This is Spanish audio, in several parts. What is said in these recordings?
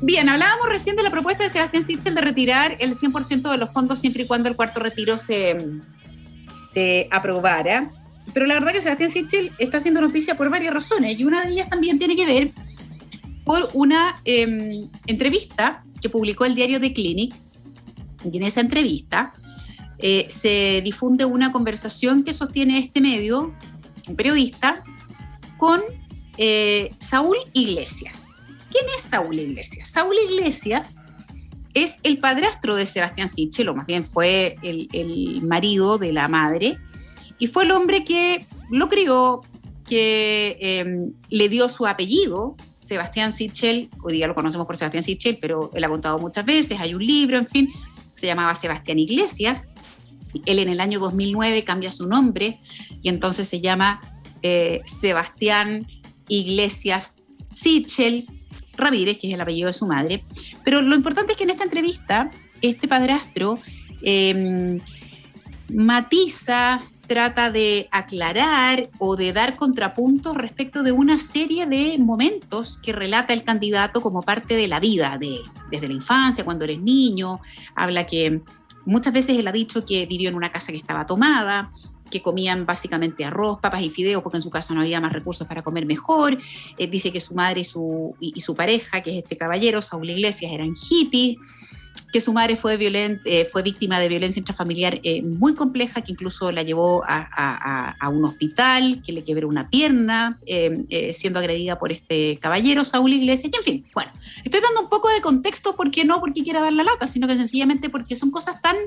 Bien, hablábamos recién de la propuesta de Sebastián Sichel de retirar el 100% de los fondos siempre y cuando el cuarto retiro se aprobara. Pero la verdad que Sebastián Sichel está haciendo noticia por varias razones y una de ellas también tiene que ver por una entrevista que publicó el diario The Clinic. Y en esa entrevista se difunde una conversación que sostiene este medio, un periodista, con Saúl Iglesias. ¿Quién es Saúl Iglesias? Saúl Iglesias es el padrastro de Sebastián Sichel, o más bien fue el marido de la madre, y fue el hombre que lo crió, que le dio su apellido. Sebastián Sichel, hoy día lo conocemos por Sebastián Sichel, pero él ha contado muchas veces, hay un libro, en fin, se llamaba Sebastián Iglesias. Él en el año 2009 cambia su nombre y entonces se llama Sebastián Iglesias Sichel Ramírez, que es el apellido de su madre. Pero lo importante es que en esta entrevista este padrastro matiza, trata de aclarar o de dar contrapuntos respecto de una serie de momentos que relata el candidato como parte de la vida de él, desde la infancia, cuando eres niño. Habla que muchas veces él ha dicho que vivió en una casa que estaba tomada, que comían básicamente arroz, papas y fideos, porque en su casa no había más recursos para comer mejor. Dice que su madre y su pareja, que es este caballero, Saúl Iglesias, eran hippies, que su madre fue víctima de violencia intrafamiliar muy compleja, que incluso la llevó a un hospital, que le quebró una pierna, siendo agredida por este caballero, Saúl Iglesias, y en fin, bueno, estoy dando un poco de contexto, porque no porque quiera dar la lata, sino que sencillamente porque son cosas tan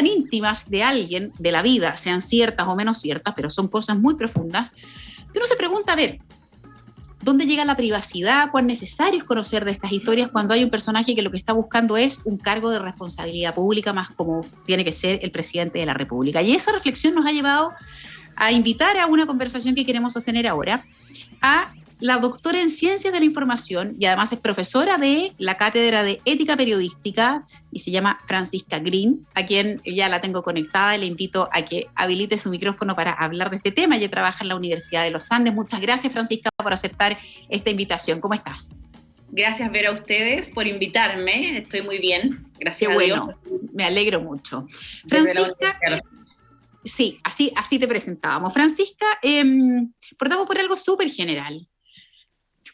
íntimas de alguien, de la vida, sean ciertas o menos ciertas, pero son cosas muy profundas, que uno se pregunta, a ver, ¿dónde llega la privacidad? ¿Cuán necesario es conocer de estas historias cuando hay un personaje que lo que está buscando es un cargo de responsabilidad pública, más como tiene que ser el presidente de la República? Y esa reflexión nos ha llevado a invitar a una conversación que queremos sostener ahora a la doctora en Ciencias de la Información y además es profesora de la Cátedra de Ética Periodística y se llama Francisca Green, a quien ya la tengo conectada y le invito a que habilite su micrófono para hablar de este tema. Ella trabaja en la Universidad de los Andes. Muchas gracias, Francisca, por aceptar esta invitación. ¿Cómo estás? Gracias, Vera, a ustedes por invitarme. Estoy muy bien. Gracias. Qué bueno, me alegro mucho. Francisca, sí, así te presentábamos. Francisca, partamos por algo súper general.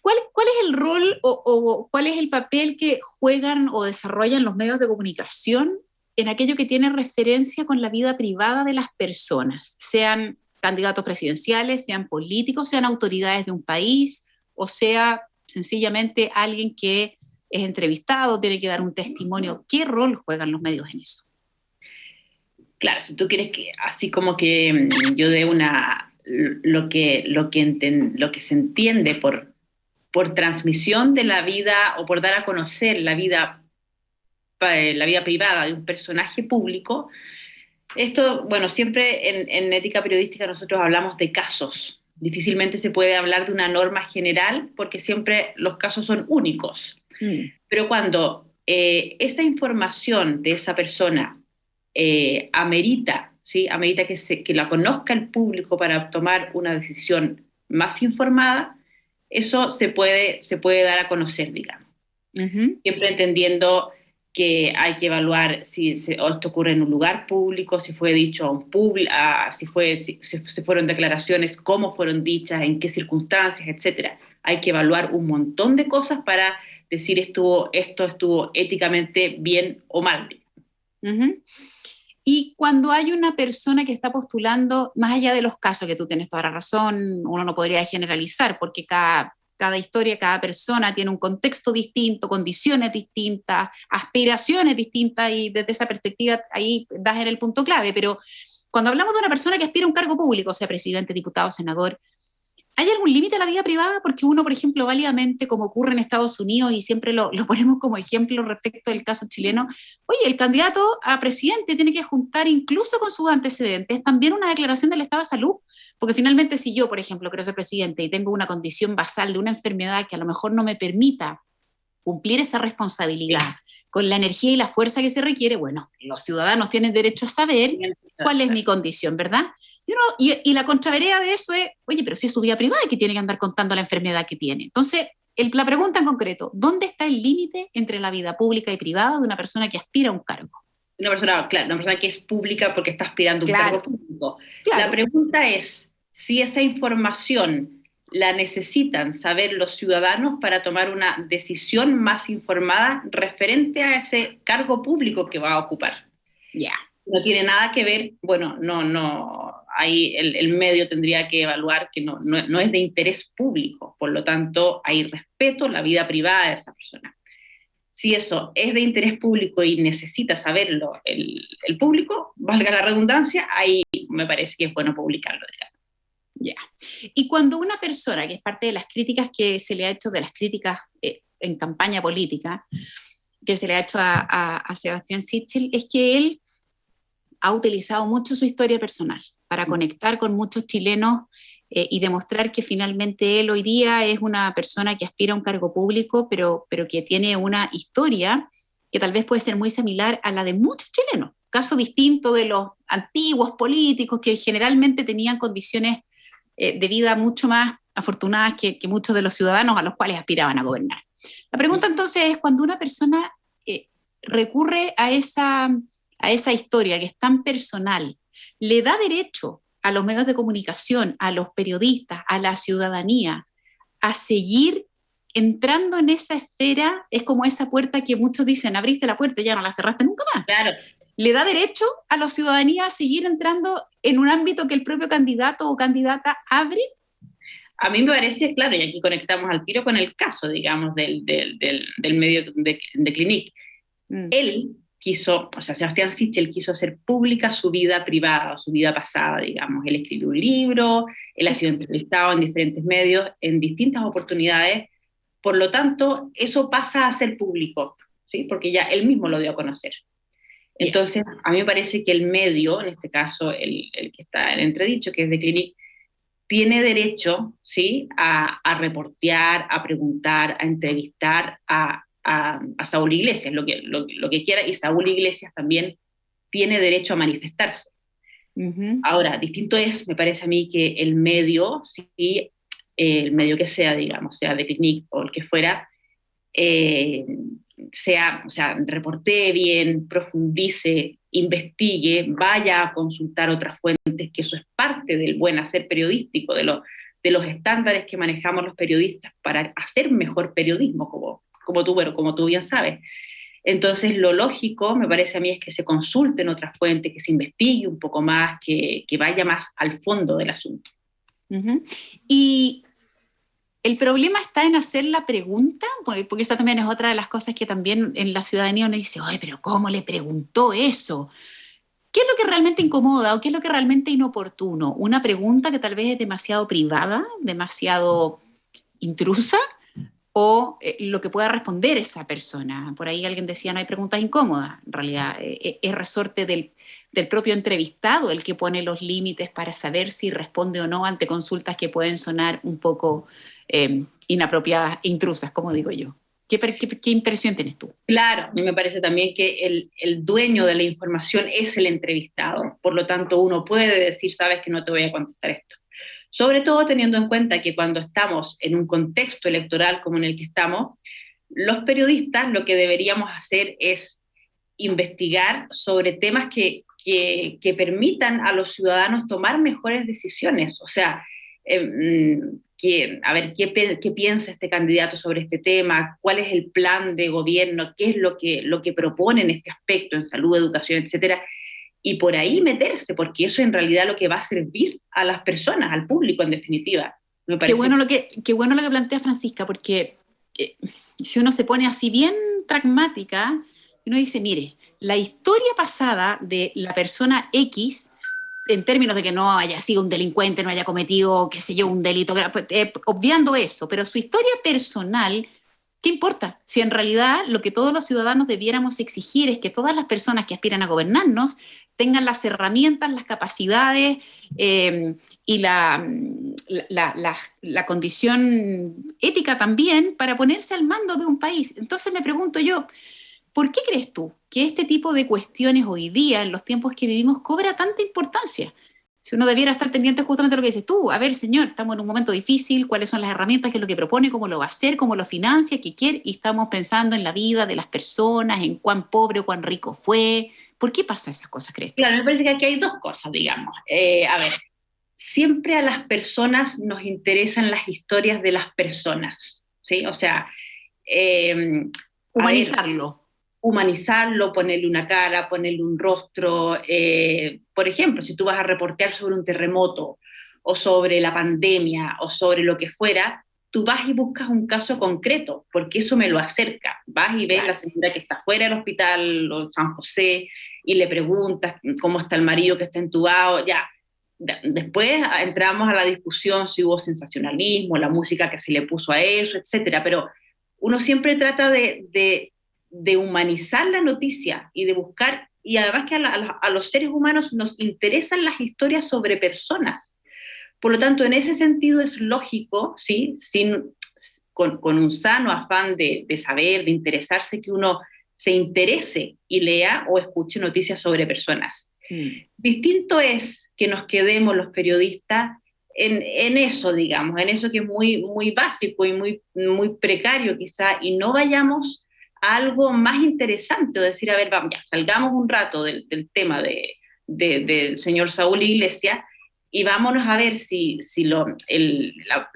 ¿Cuál es el rol o cuál es el papel que juegan o desarrollan los medios de comunicación en aquello que tiene referencia con la vida privada de las personas? Sean candidatos presidenciales, sean políticos, sean autoridades de un país, o sea, sencillamente alguien que es entrevistado, tiene que dar un testimonio. ¿Qué rol juegan los medios en eso? Claro, si tú quieres que, así como que yo dé lo que se entiende por transmisión de la vida o por dar a conocer la vida privada de un personaje público. Esto, bueno, siempre en ética periodística nosotros hablamos de casos. Difícilmente se puede hablar de una norma general porque siempre los casos son únicos. Pero cuando esa información de esa persona amerita, ¿sí? Amerita que la conozca el público para tomar una decisión más informada, eso se puede dar a conocer, digamos. Uh-huh. Siempre entendiendo que hay que evaluar si esto ocurre en un lugar público, si fue dicho a un público, si fueron declaraciones, cómo fueron dichas, en qué circunstancias, etcétera. Hay que evaluar un montón de cosas para decir esto estuvo éticamente bien o mal. Uh-huh. Y cuando hay una persona que está postulando, más allá de los casos, que tú tienes toda la razón, uno no podría generalizar, porque cada historia, cada persona tiene un contexto distinto, condiciones distintas, aspiraciones distintas, y desde esa perspectiva ahí das en el punto clave. Pero cuando hablamos de una persona que aspira a un cargo público, sea presidente, diputado, senador, ¿hay algún límite a la vida privada? Porque uno, por ejemplo, válidamente, como ocurre en Estados Unidos, y siempre lo ponemos como ejemplo respecto del caso chileno, oye, el candidato a presidente tiene que juntar incluso con sus antecedentes también una declaración del estado de salud, porque finalmente si yo, por ejemplo, quiero ser presidente y tengo una condición basal de una enfermedad que a lo mejor no me permita cumplir esa responsabilidad con la energía y la fuerza que se requiere, bueno, los ciudadanos tienen derecho a saber cuál es mi condición, ¿verdad? Y la contravereda de eso es, oye, pero si es su vida privada, que tiene que andar contando la enfermedad que tiene. Entonces, la pregunta en concreto, ¿dónde está el límite entre la vida pública y privada de una persona que aspira a un cargo? Una persona, claro, una persona que es pública porque está aspirando a un Claro, cargo público. La claro. pregunta es si esa información la necesitan saber los ciudadanos para tomar una decisión más informada referente a ese cargo público que va a ocupar. Ya. No tiene nada que ver, bueno, no, ahí el medio tendría que evaluar que no es de interés público, por lo tanto hay respeto a la vida privada de esa persona. Si eso es de interés público y necesita saberlo el público, valga la redundancia, ahí me parece que es bueno publicarlo, digamos. Ya. Y cuando una persona, que es parte de las críticas que se le ha hecho, de las críticas en campaña política, que se le ha hecho a Sebastián Sichel, es que él ha utilizado mucho su historia personal para conectar con muchos chilenos y demostrar que finalmente él hoy día es una persona que aspira a un cargo público, pero que tiene una historia que tal vez puede ser muy similar a la de muchos chilenos, caso distinto de los antiguos políticos que generalmente tenían condiciones de vida mucho más afortunadas que muchos de los ciudadanos a los cuales aspiraban a gobernar. La pregunta entonces es, cuando una persona recurre a esa historia que es tan personal, ¿le da derecho a los medios de comunicación, a los periodistas, a la ciudadanía, a seguir entrando en esa esfera? Es como esa puerta que muchos dicen, abriste la puerta y ya no la cerraste nunca más. Claro. ¿Le da derecho a la ciudadanía a seguir entrando en un ámbito que el propio candidato o candidata abre? A mí me parece, claro, y aquí conectamos al tiro con el caso, digamos, del medio de Clinique. Él quiso, o sea, Sebastián Sichel quiso hacer pública su vida privada, su vida pasada, digamos. Él escribió un libro, él ha sido entrevistado en diferentes medios, en distintas oportunidades, por lo tanto, eso pasa a ser público, ¿sí? Porque ya él mismo lo dio a conocer. Entonces, a mí me parece que el medio, en este caso el que está en entredicho, que es de Clinique, tiene derecho, ¿sí?, a reportear, a preguntar, a entrevistar a Saúl Iglesias, lo que quiera, y Saúl Iglesias también tiene derecho a manifestarse. Ahora, distinto es, me parece a mí, que el medio, sí, el medio que sea, digamos, sea de Clinique o el que fuera, o sea, reportee bien, profundice, investigue, vaya a consultar otras fuentes, que eso es parte del buen hacer periodístico, de los estándares que manejamos los periodistas para hacer mejor periodismo, como tú bien sabes. Entonces, lo lógico, me parece a mí, es que se consulten otras fuentes, que se investigue un poco más, que vaya más al fondo del asunto. Y el problema está en hacer la pregunta, porque esa también es otra de las cosas que también en la ciudadanía uno dice, oye, pero ¿cómo le preguntó eso? ¿Qué es lo que realmente incomoda o qué es lo que realmente inoportuno? ¿Una pregunta que tal vez es demasiado privada, demasiado intrusa? ¿O lo que pueda responder esa persona? Por ahí alguien decía, no hay preguntas incómodas. En realidad es resorte del propio entrevistado el que pone los límites para saber si responde o no ante consultas que pueden sonar un poco inapropiadas e intrusas, como digo yo. ¿Qué impresión tienes tú? Claro, a mí me parece también que el dueño de la información es el entrevistado. Por lo tanto, uno puede decir, sabes que no te voy a contestar esto. Sobre todo teniendo en cuenta que cuando estamos en un contexto electoral como en el que estamos, los periodistas lo que deberíamos hacer es investigar sobre temas que permitan a los ciudadanos tomar mejores decisiones. O sea, a ver, ¿qué piensa este candidato sobre este tema? ¿Cuál es el plan de gobierno? ¿Qué es lo que propone en este aspecto, en salud, educación, etcétera? Y por ahí meterse, porque eso en realidad lo que va a servir a las personas, al público en definitiva. Me parece. Qué bueno lo que plantea Francisca, porque si uno se pone así bien pragmática, uno dice, mire, la historia pasada de la persona X, en términos de que no haya sido un delincuente, no haya cometido, qué sé yo, un delito, obviando eso, pero su historia personal, ¿qué importa? Si en realidad lo que todos los ciudadanos debiéramos exigir es que todas las personas que aspiran a gobernarnos tengan las herramientas, las capacidades y la condición ética también para ponerse al mando de un país. Entonces me pregunto yo, ¿por qué crees tú que este tipo de cuestiones hoy día, en los tiempos que vivimos, cobra tanta importancia? Si uno debiera estar pendiente justamente de lo que dices tú, a ver, señor, estamos en un momento difícil, cuáles son las herramientas, qué es lo que propone, cómo lo va a hacer, cómo lo financia, qué quiere, y estamos pensando en la vida de las personas, en cuán pobre o cuán rico fue. ¿Por qué pasa esas cosas, crees tú? Claro, me parece que aquí hay dos cosas, digamos. A ver, siempre a las personas nos interesan las historias de las personas, ¿sí? O sea, a ver, Humanizarlo. humanizarlo, ponerle una cara, ponerle un rostro. Por ejemplo, si tú vas a reportear sobre un terremoto o sobre la pandemia o sobre lo que fuera, tú vas y buscas un caso concreto, porque eso me lo acerca. Vas y ves la Claro. señora que está fuera del hospital o San José y le preguntas cómo está el marido que está entubado, ya. Después entramos a la discusión si hubo sensacionalismo, la música que se le puso a eso, etcétera, pero uno siempre trata de humanizar la noticia y de buscar, y además que a los seres humanos nos interesan las historias sobre personas. Por lo tanto, en ese sentido es lógico, ¿sí? Con un sano afán de saber, de interesarse, que uno se interese y lea o escuche noticias sobre personas. Mm. Distinto es que nos quedemos los periodistas en eso, digamos, en eso que es muy, muy básico y muy precario quizá, y no vayamos a algo más interesante, o decir, a ver, vamos, ya, salgamos un rato del tema del señor Saúl Iglesias y vámonos a ver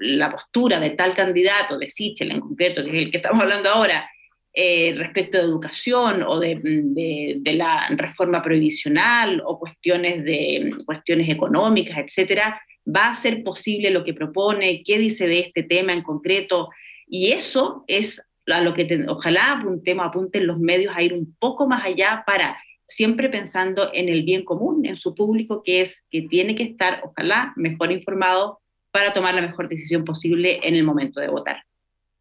la postura de tal candidato, de Sichel en concreto, que es el que estamos hablando ahora, respecto de educación o de la reforma prohibicional o cuestiones económicas, etcétera, va a ser posible lo que propone, qué dice de este tema en concreto, y eso es a lo que ojalá apunten los medios a ir un poco más allá para siempre pensando en el bien común, en su público, que tiene que estar, ojalá, mejor informado para tomar la mejor decisión posible en el momento de votar.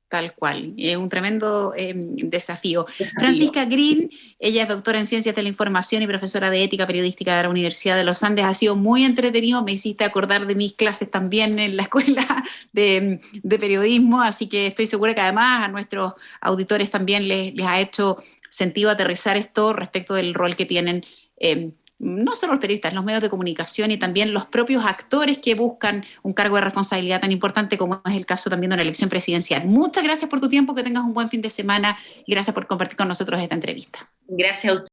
Tal cual, es un tremendo desafío. Desafío. Francisca Green, ella es doctora en Ciencias de la Información y profesora de Ética Periodística de la Universidad de los Andes. Ha sido muy entretenido, me hiciste acordar de mis clases también en la escuela de periodismo, así que estoy segura que además a nuestros auditores también les ha hecho sentido aterrizar esto respecto del rol que tienen no solo los periodistas, los medios de comunicación y también los propios actores que buscan un cargo de responsabilidad tan importante como es el caso también de una elección presidencial. Muchas gracias por tu tiempo, que tengas un buen fin de semana y gracias por compartir con nosotros esta entrevista. Gracias a usted.